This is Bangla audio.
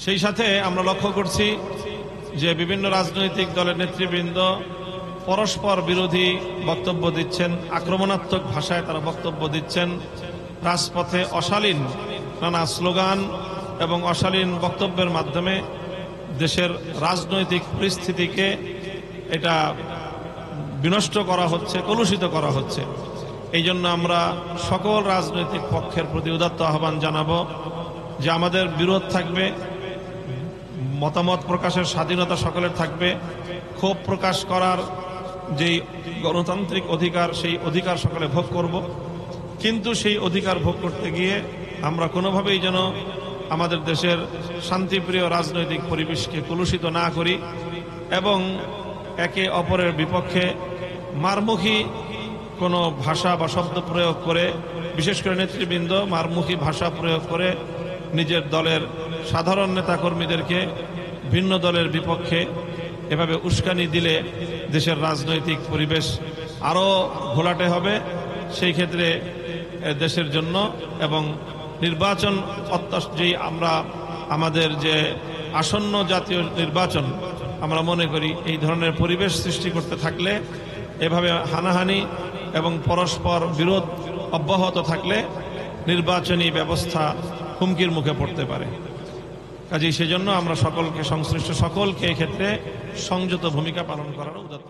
সেই সাথে আমরা লক্ষ্য করছি যে বিভিন্ন রাজনৈতিক দলের নেতৃবৃন্দ পরস্পর বিরোধী বক্তব্য দিচ্ছেন, আক্রমণাত্মক ভাষায় তারা বক্তব্য দিচ্ছেন, রাজপথে অশালীন নানা স্লোগান এবং অশালীন বক্তব্যের মাধ্যমে দেশের রাজনৈতিক পরিস্থিতিকে এটা বিনষ্ট করা হচ্ছে, কলুষিত করা হচ্ছে। এই জন্য আমরা সকল রাজনৈতিক পক্ষের প্রতি উদাত্ত আহ্বান জানাবো যে আমাদের বিরোধ থাকবে, মতামত প্রকাশের স্বাধীনতা সকলের থাকবে, ক্ষোভ প্রকাশ করার যেই গণতান্ত্রিক অধিকার সেই অধিকার সকলে ভোগ করব, কিন্তু সেই অধিকার ভোগ করতে গিয়ে আমরা কোনোভাবেই যেন আমাদের দেশের শান্তিপ্রিয় রাজনৈতিক পরিবেশকে কলুষিত না করি এবং একে অপরের বিপক্ষে মারমুখী কোনো ভাষা বা শব্দ প্রয়োগ করে, বিশেষ করে নেতৃবৃন্দ মারমুখী ভাষা প্রয়োগ করে নিজের দলের সাধারণ নেতাকর্মীদেরকে ভিন্ন দলের বিপক্ষে এভাবে উস্কানি দিলে দেশের রাজনৈতিক পরিবেশ আরও ঘোলাটে হবে। সেই ক্ষেত্রে দেশের জন্য এবং নির্বাচন যেই আমরা আমাদের যে আসন্ন জাতীয় নির্বাচন আমরা মনে করি এই ধরনের পরিবেশ সৃষ্টি করতে থাকলে, এভাবে হানাহানি এবং পরস্পর বিরোধ অব্যাহত থাকলে নির্বাচনী ব্যবস্থা হুমকির মুখে পড়তে পারে। কাজেই সেজন্য আমরা সকলকে, সংশ্লিষ্ট সকলকে এক্ষেত্রে সংযত ভূমিকা পালন করার উদাত্ত